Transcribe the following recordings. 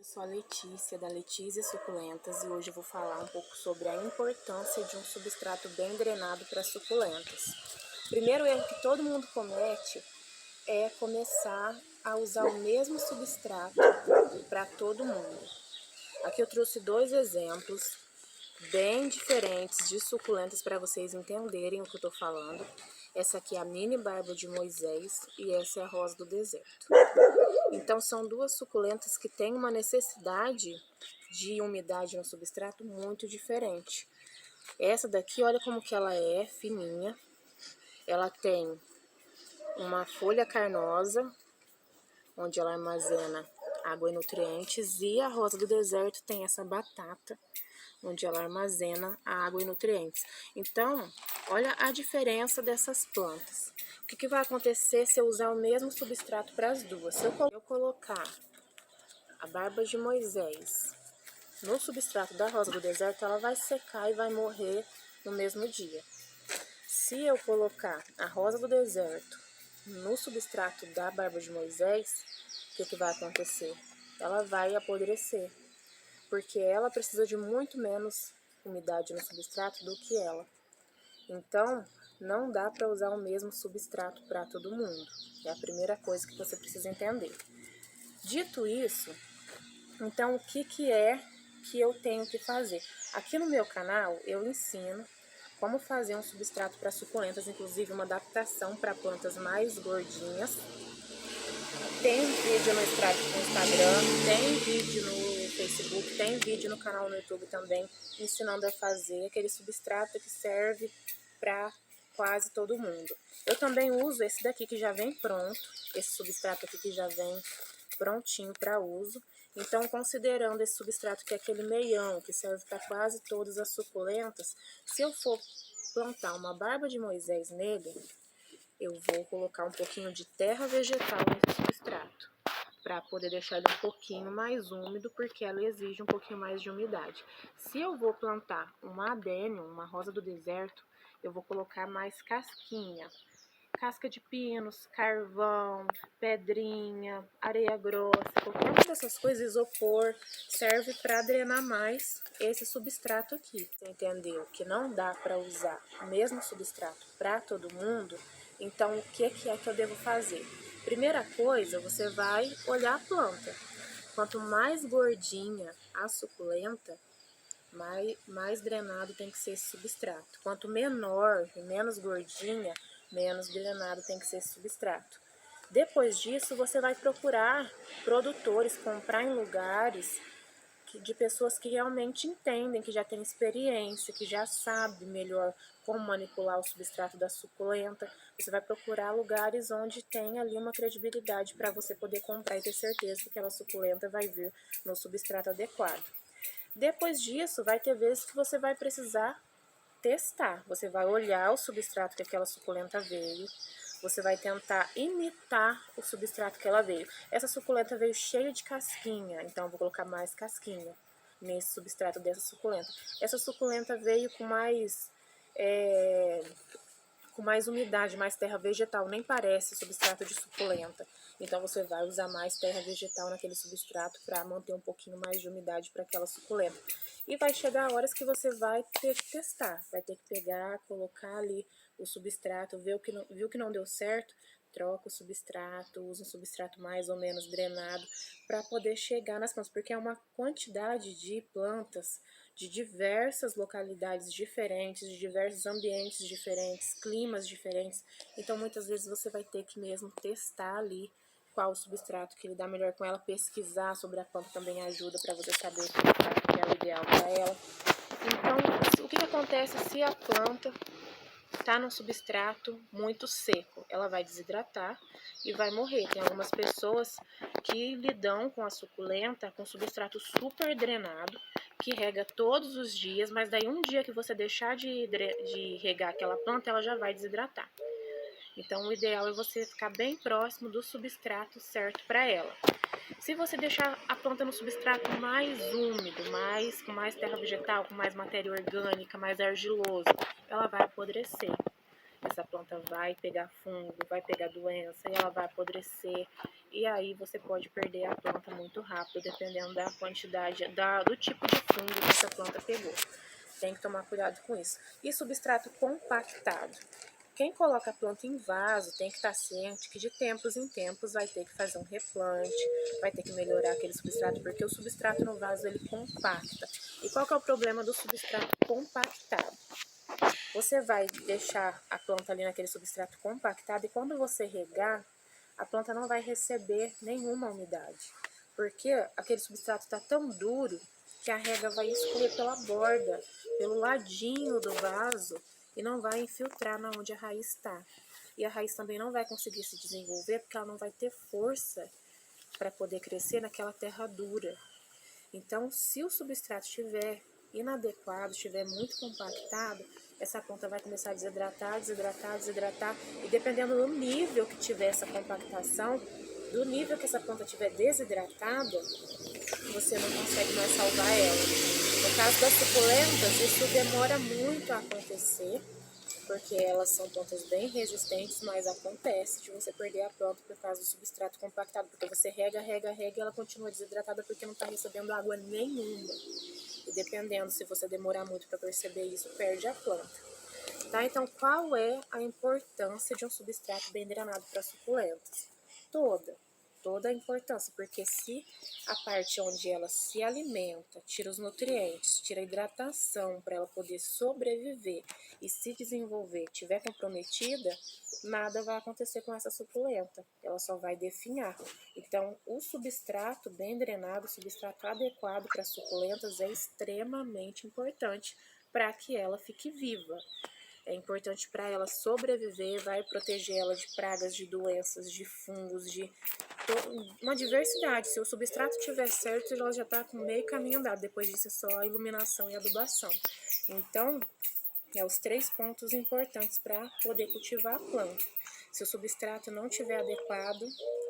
sou a Letícia, da Letícia Suculentas, e hoje eu vou falar um pouco sobre a importância de um substrato bem drenado para suculentas. O primeiro erro que todo mundo comete é começar a usar o mesmo substrato para todo mundo. Aqui eu trouxe dois exemplos bem diferentes de suculentas para vocês entenderem o que eu estou falando. Essa aqui é a mini barba de Moisés e essa é a rosa do deserto. Então são duas suculentas que têm uma necessidade de umidade no substrato muito diferente. Essa daqui, olha como que ela é fininha. Ela tem uma folha carnosa, onde ela armazena água e nutrientes, e a rosa do deserto tem essa batata, onde ela armazena a água e nutrientes. Então, olha a diferença dessas plantas. O que vai acontecer se eu usar o mesmo substrato para as duas? Se eu colocar a barba de Moisés no substrato da rosa do deserto, ela vai secar e vai morrer no mesmo dia. Se eu colocar a rosa do deserto no substrato da barba de Moisés, o que vai acontecer? Ela vai apodrecer, porque ela precisa de muito menos umidade no substrato do que ela. Então, não dá para usar o mesmo substrato para todo mundo. É a primeira coisa que você precisa entender. Dito isso, então o que é que eu tenho que fazer? Aqui no meu canal eu ensino como fazer um substrato para suculentas, inclusive uma adaptação para plantas mais gordinhas. Tem vídeo no Instagram, tem vídeo no Facebook, tem vídeo no canal no YouTube também, ensinando a fazer aquele substrato que serve para quase todo mundo. Eu também uso esse daqui que já vem pronto, esse substrato aqui que já vem prontinho para uso. Então, considerando esse substrato que é aquele meião, que serve para quase todas as suculentas, se eu for plantar uma barba de Moisés nele, eu vou colocar um pouquinho de terra vegetal nesse substrato, para poder deixar ele um pouquinho mais úmido, porque ela exige um pouquinho mais de umidade. Se eu vou plantar uma adenium, uma rosa do deserto, eu vou colocar mais casquinha. Casca de pinos, carvão, pedrinha, areia grossa, qualquer uma dessas coisas, isopor, serve para drenar mais esse substrato aqui. Você entendeu que não dá para usar o mesmo substrato para todo mundo? Então, o que é que eu devo fazer? Primeira coisa, você vai olhar a planta. Quanto mais gordinha a suculenta, mais drenado tem que ser esse substrato. Quanto menor e menos gordinha, menos drenado tem que ser esse substrato. Depois disso, você vai procurar produtores, comprar em lugares de pessoas que realmente entendem, que já têm experiência, que já sabem melhor como manipular o substrato da suculenta. Você vai procurar lugares onde tem ali uma credibilidade para você poder comprar e ter certeza que aquela suculenta vai vir no substrato adequado. Depois disso, vai ter vezes que você vai precisar testar. Você vai olhar o substrato que aquela suculenta veio, você vai tentar imitar o substrato que ela veio. Essa suculenta veio cheia de casquinha, então eu vou colocar mais casquinha nesse substrato dessa suculenta. Essa suculenta veio com mais umidade, mais terra vegetal, nem parece substrato de suculenta. Então você vai usar mais terra vegetal naquele substrato para manter um pouquinho mais de umidade para aquela suculenta. E vai chegar horas que você vai ter que testar, vai ter que pegar, colocar ali o substrato, viu que não deu certo, troca o substrato, usa um substrato mais ou menos drenado para poder chegar nas plantas, porque é uma quantidade de plantas de diversas localidades diferentes, de diversos ambientes diferentes, climas diferentes. Então, muitas vezes você vai ter que mesmo testar ali qual o substrato que ele dá melhor com ela, pesquisar sobre a planta também ajuda para você saber o substrato que é o ideal para ela. Então, o que acontece se a planta está num substrato muito seco? Ela vai desidratar e vai morrer. Tem algumas pessoas que lidam com a suculenta com substrato super drenado, que rega todos os dias, mas daí um dia que você deixar de regar aquela planta, ela já vai desidratar. Então, o ideal é você ficar bem próximo do substrato certo para ela. Se você deixar a planta no substrato mais úmido, com mais terra vegetal, com mais matéria orgânica, mais argiloso, ela vai apodrecer. Essa planta vai pegar fungo, vai pegar doença, e ela vai apodrecer e aí você pode perder a planta muito rápido, dependendo da quantidade, do tipo de fungo que essa planta pegou. Tem que tomar cuidado com isso. E substrato compactado. Quem coloca a planta em vaso tem que estar ciente que de tempos em tempos vai ter que fazer um replante, vai ter que melhorar aquele substrato, porque o substrato no vaso ele compacta. E qual que é o problema do substrato compactado? Você vai deixar a planta ali naquele substrato compactado e quando você regar, a planta não vai receber nenhuma umidade, porque aquele substrato está tão duro que a rega vai escorrer pela borda, pelo ladinho do vaso e não vai infiltrar na onde a raiz está. E a raiz também não vai conseguir se desenvolver porque ela não vai ter força para poder crescer naquela terra dura. Então, se o substrato estiver inadequado, estiver muito compactado, essa planta vai começar a desidratar, desidratar, desidratar, e dependendo do nível que tiver essa compactação, do nível que essa planta estiver desidratada, você não consegue mais salvar ela. No caso das suculentas, isso demora muito a acontecer, porque elas são plantas bem resistentes, mas acontece de você perder a planta por causa do substrato compactado, porque você rega, rega, rega e ela continua desidratada porque não está recebendo água nenhuma. E dependendo, se você demorar muito para perceber isso, perde a planta. Tá? Então, qual é a importância de um substrato bem drenado para suculentas? Toda a importância, porque se a parte onde ela se alimenta, tira os nutrientes, tira a hidratação para ela poder sobreviver e se desenvolver, estiver comprometida, nada vai acontecer com essa suculenta, ela só vai definhar. Então, o substrato bem drenado, o substrato adequado para suculentas é extremamente importante para que ela fique viva. É importante para ela sobreviver, vai proteger ela de pragas, de doenças, de fungos, de uma diversidade. Se o substrato estiver certo, ela já está com meio caminho andado. Depois disso é só a iluminação e adubação. Então, os 3 pontos importantes para poder cultivar a planta. Se o substrato não estiver adequado,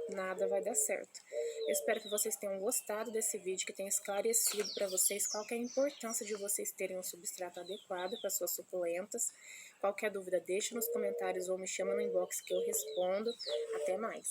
nada vai dar certo. Eu espero que vocês tenham gostado desse vídeo, que tenha esclarecido para vocês qual que é a importância de vocês terem um substrato adequado para suas suculentas. Qualquer dúvida, deixa nos comentários ou me chama no inbox que eu respondo. Até mais!